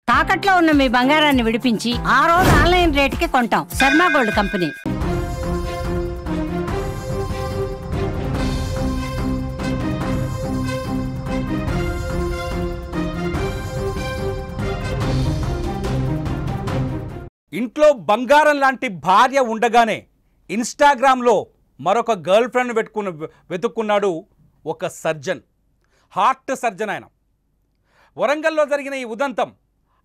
తాకట్లో ఉన్న మీ బంగారాన్ని విడిపించి ఆ రోజు ఆన్లైన్ రేటుకి కొంటాం. Sharma gold company. ఇంట్లో బంగారం లాంటి భార్య ఉండగానే ఇన్స్టాగ్రామ్లో మరొక గర్ల్ ఫ్రెండ్ వెతుక్కున్నాడు ఒక సర్జన్, హార్ట్ సర్జన్. ఆయన వరంగల్లో జరిగిన ఈ ఉదంతం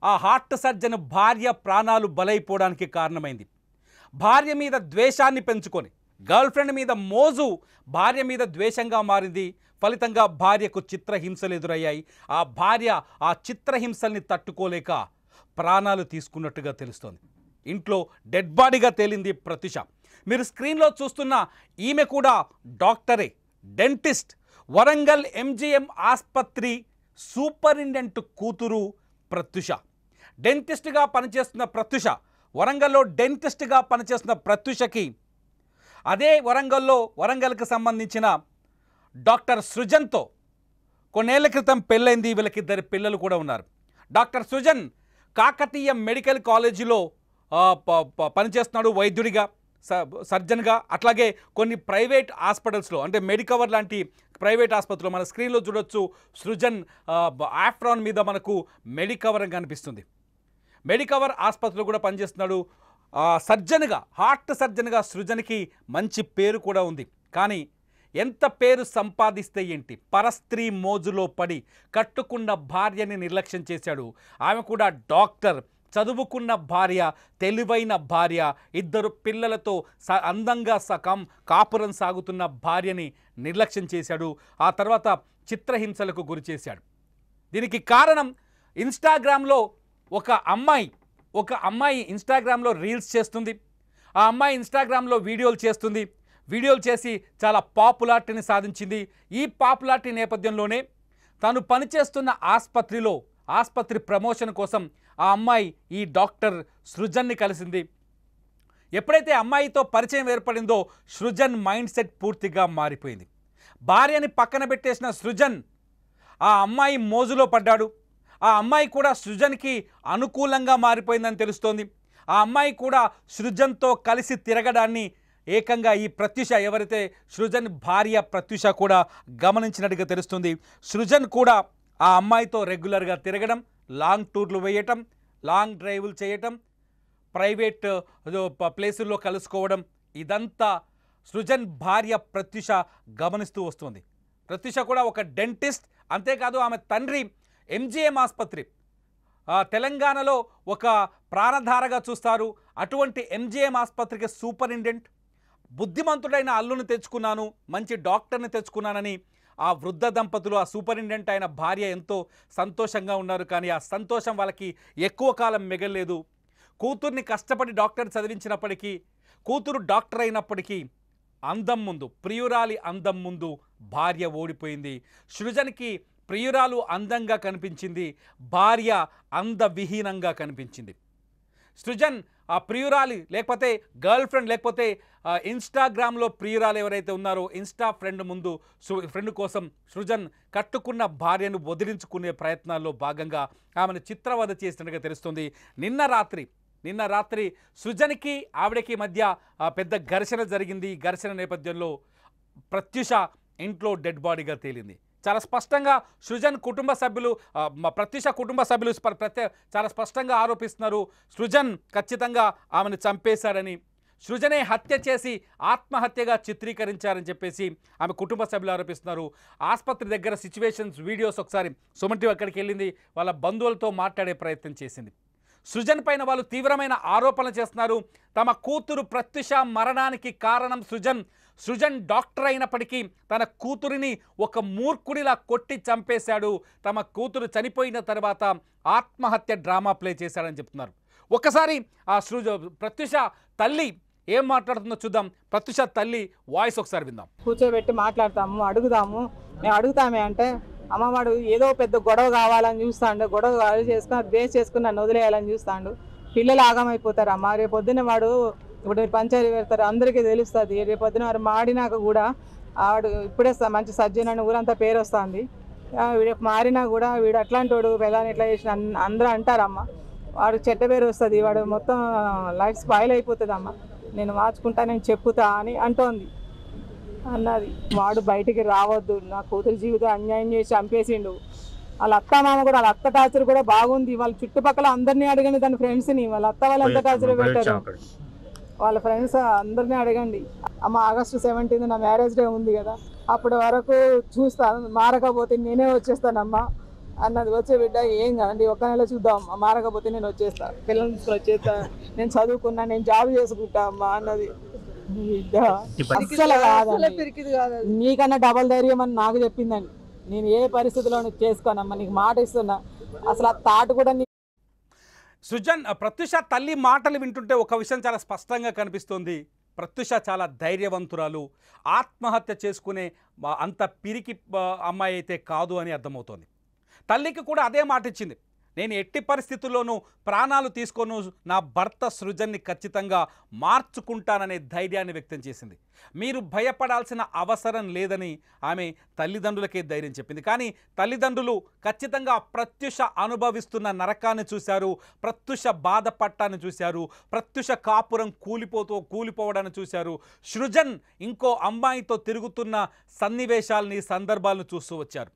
ఆ హార్ట్ సర్జన్ భార్య ప్రాణాలు బలైపోవడానికి కారణమైంది. భార్య మీద ద్వేషాన్ని పెంచుకొని గర్ల్ ఫ్రెండ్ మీద మోజు భార్య మీద ద్వేషంగా మారింది. ఫలితంగా భార్యకు చిత్రహింసలు ఎదురయ్యాయి. ఆ భార్య ఆ చిత్రహింసల్ని తట్టుకోలేక ప్రాణాలు తీసుకున్నట్టుగా తెలుస్తోంది. ఇంట్లో డెడ్ బాడీగా తేలింది ప్రత్యూష. మీరు స్క్రీన్లో చూస్తున్న ఈమె కూడా డాక్టరే, డెంటిస్ట్. వరంగల్ ఎంజీఎం ఆసుపత్రి సూపరింటెండెంట్ కూతురు ప్రత్యూష. డెంటిస్ట్గా పనిచేస్తున్న ప్రత్యూష, వరంగల్లో డెంటిస్ట్గా పనిచేస్తున్న ప్రత్యూషకి అదే వరంగల్కి సంబంధించిన డాక్టర్ సృజన్తో కొన్నేళ్ల క్రితం పెళ్ళైంది. వీళ్ళకిద్దరు పిల్లలు కూడా ఉన్నారు. డాక్టర్ సృజన్ కాకతీయ మెడికల్ కాలేజీలో పనిచేస్తున్నాడు వైద్యుడిగా, సర్జన్గా. అట్లాగే కొన్ని ప్రైవేట్ హాస్పిటల్స్లో, అంటే మెడికవర్ లాంటి ప్రైవేట్ ఆసుపత్రిలో మన స్క్రీన్లో చూడొచ్చు. సృజన్ ఆఫ్రాన్ మీద మనకు మెడికవర్ అని కనిపిస్తుంది. మెడికవర్ ఆసుపత్రిలో కూడా పనిచేస్తున్నాడు. సర్జన్గా, హార్ట్ సర్జన్గా సృజన్కి మంచి పేరు కూడా ఉంది. కానీ ఎంత పేరు సంపాదిస్తే ఏంటి, పరస్త్రీ మోజులో పడి కట్టుకున్న భార్యని నిర్లక్ష్యం చేశాడు. ఆమె కూడా డాక్టర్, చదువుకున్న భార్య, తెలివైన భార్య, ఇద్దరు పిల్లలతో అందంగా కాపురం సాగుతున్న భార్యని నిర్లక్ష్యం చేశాడు. ఆ తర్వాత చిత్రహింసలకు గురి చేశాడు. దీనికి కారణం ఇన్స్టాగ్రామ్లో ఒక అమ్మాయి ఇన్స్టాగ్రామ్లో రీల్స్ చేస్తుంది. ఆ అమ్మాయి ఇన్స్టాగ్రామ్లో వీడియోలు చేసి చాలా పాపులారిటీని సాధించింది. ఈ పాపులారిటీ నేపథ్యంలోనే తను పనిచేస్తున్న ఆసుపత్రి ప్రమోషన్ కోసం ఆ అమ్మాయి ఈ డాక్టర్ సృజన్ని కలిసింది. ఎప్పుడైతే అమ్మాయితో పరిచయం ఏర్పడిందో సృజన్ మైండ్ సెట్ పూర్తిగా మారిపోయింది. భార్యని పక్కన పెట్టేసిన సృజన్ ఆ అమ్మాయి మోజులో పడ్డాడు. ఆ అమ్మాయి కూడా సృజన్కి అనుకూలంగా మారిపోయిందని తెలుస్తోంది. ఆ అమ్మాయి కూడా సృజన్తో కలిసి తిరగడాన్ని ఏకంగా ఈ ప్రత్యూష, ఎవరైతే సృజన్ భార్య ప్రత్యూష కూడా గమనించినట్టుగా తెలుస్తుంది. సృజన్ కూడా ఆ అమ్మాయితో రెగ్యులర్గా తిరగడం, లాంగ్ టూర్లు వేయటం, లాంగ్ డ్రైవ్లు చేయటం, ప్రైవేట్ ప్లేసుల్లో కలుసుకోవడం, ఇదంతా సృజన్ భార్య ప్రత్యూష గమనిస్తూ వస్తుంది. ప్రత్యూష కూడా ఒక డెంటిస్ట్. అంతేకాదు ఆమె తండ్రి ఎంజీఎం ఆసుపత్రి తెలంగాణలో ఒక ప్రాణధారగా చూస్తారు. అటువంటి ఎంజీఎం ఆసుపత్రికి సూపరింటెండెంట్. బుద్ధిమంతుడైన అల్లుని తెచ్చుకున్నాను, మంచి డాక్టర్ని తెచ్చుకున్నానని ఆ వృద్ధ దంపతులు, ఆ సూపరింటెండెంట్ అయిన భార్య ఎంతో సంతోషంగా ఉన్నారు. కానీ ఆ సంతోషం వాళ్ళకి ఎక్కువ కాలం మిగలలేదు. కూతుర్ని కష్టపడి డాక్టర్ చదివించినప్పటికీ, కూతురు డాక్టర్ అయినప్పటికీ ప్రియురాలి అందం ముందు భార్య ఓడిపోయింది. సృజన్కి ప్రియురాలు అందంగా కనిపించింది, భార్య అందవిహీనంగా కనిపించింది. సృజన్ ఆ ప్రియురాలి లేకపోతే గర్ల్ ఫ్రెండ్ లేకపోతే ఇన్స్టాగ్రామ్లో ప్రియురాలు ఎవరైతే ఉన్నారో ఇన్స్టా ఫ్రెండ్ కోసం సృజన్ కట్టుకున్న భార్యను వదిలించుకునే ప్రయత్నాల్లో భాగంగా ఆమెను చిత్రవధ చేసినట్టుగా తెలుస్తుంది. నిన్న రాత్రి సృజన్కి ఆవిడకి మధ్య పెద్ద ఘర్షణ జరిగింది. ఈ ఘర్షణ నేపథ్యంలో ప్రత్యూష ఇంట్లో డెడ్ బాడీగా తేలింది. చాలా స్పష్టంగా సృజన్ కుటుంబ సభ్యులు, ప్రత్యూష కుటుంబ సభ్యులు చాలా స్పష్టంగా ఆరోపిస్తున్నారు. సృజన్ ఖచ్చితంగా ఆమెను చంపేశారని, సృజనే హత్య చేసి ఆత్మహత్యగా చిత్రీకరించారని చెప్పేసి ఆమె కుటుంబ సభ్యులు ఆరోపిస్తున్నారు. ఆసుపత్రి దగ్గర సిచ్యువేషన్స్ వీడియోస్ ఒకసారి సుమన్ టీవీ అక్కడికి వెళ్ళింది, వాళ్ళ బంధువులతో మాట్లాడే ప్రయత్నం చేసింది. సృజన్ పైన వాళ్ళు తీవ్రమైన ఆరోపణలు చేస్తున్నారు. తమ కూతురు ప్రత్యూష మరణానికి కారణం సృజన్ డాక్టర్ అయినప్పటికీ తన కూతురిని ఒక మూర్ఖుడిలా కొట్టి చంపేశాడు. తమ కూతురు చనిపోయిన తర్వాత ఆత్మహత్య డ్రామా ప్లే చేశాడని చెప్తున్నారు. ఒకసారి ఆ ప్రత్యూష తల్లి ఏం మాట్లాడుతుందో చూద్దాం. ప్రత్యూష తల్లి వాయిస్ ఒకసారి విందాం. కూర్చోబెట్టి మాట్లాడతాము, మేము అడుగుతామే అంటే అమ్మవాడు ఏదో పెద్ద గొడవ కావాలని చూస్తాడు. గొడవ చేసుకుని బేస్ చేసుకుని నన్ను వదిలేయాలని చూస్తాడు. పిల్లలు ఆగమైపోతారు. అమ్మ రేపు పొద్దున్న వాడు ఇప్పుడు పంచాయతీ పెడతారు, అందరికీ తెలుస్తుంది. రేపు పొద్దున వారు మాడినాక కూడా ఆడు ఇప్పుడే మంచి సజ్జన్ అని ఊరంతా పేరు వస్తుంది. వీడు మారినా కూడా వీడు అట్లాంటి వాడు పెళ్ళాన్ని ఇట్లా చేసిన అందరూ అంటారమ్మ. వాడు చెడ్డ పేరు వస్తుంది, వాడు మొత్తం లైఫ్ స్పాయిల్ అయిపోతుంది అమ్మ, నేను మార్చుకుంటా, నేను చెప్పుతా అని అంటోంది అన్నది. వాడు బయటికి రావద్దు, నా కూతురు జీవితం అన్యాయం చేసి చంపేసిండు. వాళ్ళ అత్త మామ కూడా, వాళ్ళ అత్త టార్చర్ కూడా బాగుంది. వాళ్ళ చుట్టుపక్కల అందరినీ అడగండి, తన ఫ్రెండ్స్ని, వాళ్ళ అత్త వాళ్ళు ఎంత టార్చర్ పెట్టారు, వాళ్ళ ఫ్రెండ్స్ అందరినీ అడగండి. అమ్మ ఆగస్టు 17 నా మ్యారేజ్ డే ఉంది కదా, అప్పటి వరకు చూస్తాను, మారకపోతే నేనే వచ్చేస్తానమ్మా అన్నది. వచ్చే బిడ్డ ఏం కాదండి, ఒక్క నెల చూద్దాం, మారకపోతే నేను వచ్చేస్తాను, పిల్లల్ని తీసుకుని వచ్చేస్తా, నేను చదువుకున్నా, నేను జాబ్ చేసుకుంటా అమ్మా అన్నది. బిడ్డ అస్సలు కాదండి, నీకన్నా డబల్ ధైర్యం అని నాకు చెప్పిందండి. నేను ఏ పరిస్థితిలో చేసుకోనమ్మా, నీకు మాట ఇస్తున్నా. అసలు ఆ తాటు కూడా సృజన్, ప్రత్యూష తల్లి మాటలు వింటుంటే ఒక విషయం చాలా స్పష్టంగా కనిపిస్తుంది. ప్రత్యూష చాలా ధైర్యవంతురాలు, ఆత్మహత్య చేసుకునే అంత పిరికి అమ్మాయి అయితే కాదు అని అర్థమవుతోంది. తల్లికి కూడా అదే మాట ఇచ్చింది, నేను ఎట్టి పరిస్థితుల్లోనూ ప్రాణాలు తీసుకొని నా భర్త సృజన్ని ఖచ్చితంగా మార్చుకుంటాననే ధైర్యాన్ని వ్యక్తం చేసింది. మీరు భయపడాల్సిన అవసరం లేదని ఆమె తల్లిదండ్రులకే ధైర్యం చెప్పింది. కానీ తల్లిదండ్రులు ఖచ్చితంగా ప్రత్యూష అనుభవిస్తున్న నరకాన్ని చూశారు, ప్రత్యూష బాధపట్టాన్ని చూశారు, ప్రత్యూష కాపురం కూలిపోవడాన్ని చూశారు, సృజన్ ఇంకో అమ్మాయితో తిరుగుతున్న సన్నివేశాలని సందర్భాలను చూస్తూ వచ్చారు.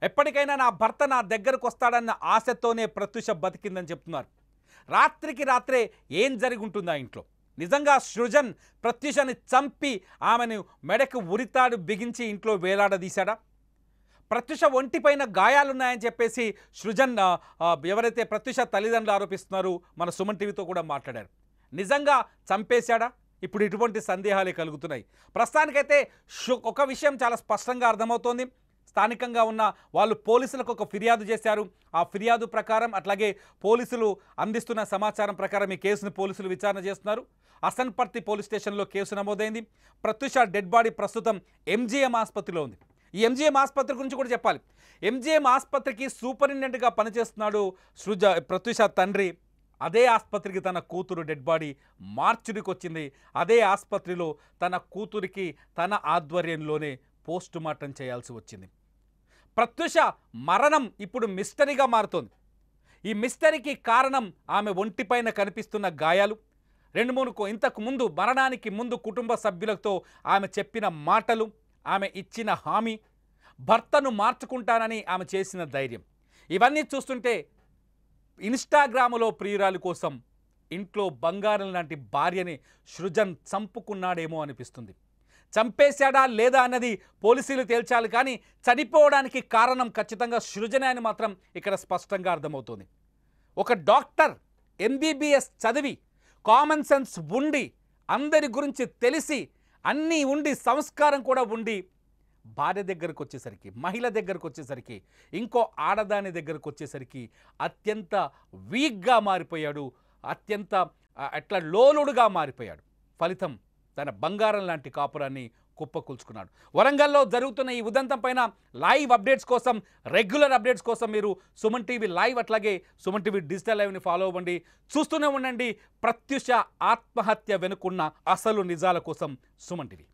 ఎప్పటికైనా నా భర్త నా దగ్గరకు వస్తాడన్న ఆశతోనే ప్రత్యూష బతికిందని చెప్తున్నారు. రాత్రికి రాత్రే ఏం జరిగి ఉంటుందా ఇంట్లో? నిజంగా సృజన్ ప్రత్యూషని చంపి ఆమెను మెడకు ఉరితాడు బిగించి ఇంట్లో వేలాడదీశాడా? ప్రత్యూష ఒంటిపైన గాయాలున్నాయని చెప్పేసి సృజన్ ఎవరైతే ప్రత్యూష తల్లిదండ్రులు ఆరోపిస్తున్నారో మన సుమన్ టీవీతో కూడా మాట్లాడారు. నిజంగా చంపేశాడా? ఇప్పుడు ఇటువంటి సందేహాలే కలుగుతున్నాయి. ప్రస్తుతానికైతే ఒక విషయం చాలా స్పష్టంగా అర్థమవుతోంది. స్థానికంగా ఉన్న వాళ్ళు పోలీసులకు ఒక ఫిర్యాదు చేశారు. ఆ ఫిర్యాదు ప్రకారం అట్లాగే పోలీసులు అందిస్తున్న సమాచారం ప్రకారం ఈ కేసును పోలీసులు విచారణ చేస్తున్నారు. అసన్పర్తి పోలీస్ స్టేషన్లో కేసు నమోదైంది. ప్రత్యూష డెడ్ బాడీ ప్రస్తుతం ఎంజీఎం ఆసుపత్రిలో ఉంది. ఈ ఎంజీఎం ఆసుపత్రి గురించి కూడా చెప్పాలి. ఎంజీఎం ఆసుపత్రికి సూపరింటెండెంట్గా పనిచేస్తున్నాడు ప్రత్యూష తండ్రి. అదే ఆసుపత్రికి తన కూతురు డెడ్ బాడీ మార్చురికి వచ్చింది. అదే ఆసుపత్రిలో తన కూతురికి తన ఆధ్వర్యంలోనే పోస్ట్ మార్టం చేయాల్సి వచ్చింది. ప్రత్యూష మరణం ఇప్పుడు మిస్టరీగా మారుతోంది. ఈ మిస్టరీకి కారణం ఆమె ఒంటిపైన కనిపిస్తున్న గాయాలు, 2-3 ఇంతకు ముందు మరణానికి ముందు కుటుంబ సభ్యులతో ఆమె చెప్పిన మాటలు, ఆమె ఇచ్చిన హామీ, భర్తను మార్చుకుంటానని ఆమె చేసిన ధైర్యం, ఇవన్నీ చూస్తుంటే ఇన్స్టాగ్రాములో ప్రియురాలి కోసం ఇంట్లో బంగారం లాంటి భార్యని సృజన్ చంపుకున్నాడేమో అనిపిస్తుంది. చంపేశాడా లేదా అన్నది పోలీసులు తేల్చాలి. కానీ చనిపోవడానికి కారణం ఖచ్చితంగా సృజనే అని మాత్రం ఇక్కడ స్పష్టంగా అర్థమవుతుంది. ఒక డాక్టర్ MBBS చదివి కామన్ సెన్స్ ఉండి అందరి గురించి తెలిసి అన్నీ ఉండి సంస్కారం కూడా ఉండి భార్య దగ్గరకు వచ్చేసరికి, మహిళ దగ్గరకు వచ్చేసరికి, ఇంకో ఆడదాని దగ్గరకు వచ్చేసరికి అత్యంత వీక్గా మారిపోయాడు, అత్యంత అట్లా లోలుడుగా మారిపోయాడు. ఫలితం తన బంగారం లాంటి కాపురాన్ని కుప్పకూల్చుకున్నాడు. వరంగల్లో జరుగుతున్న ఈ ఉదంతం పైన లైవ్ అప్డేట్స్ కోసం, రెగ్యులర్ అప్డేట్స్ కోసం మీరు సుమన్ టీవీ లైవ్ అట్లాగే సుమన్ టీవీ డిజిటల్ లైవ్ని ఫాలో అవ్వండి. చూస్తూనే ఉండండి ప్రత్యూష ఆత్మహత్య వెనుకున్న అసలు నిజాల కోసం సుమన్ టీవీ.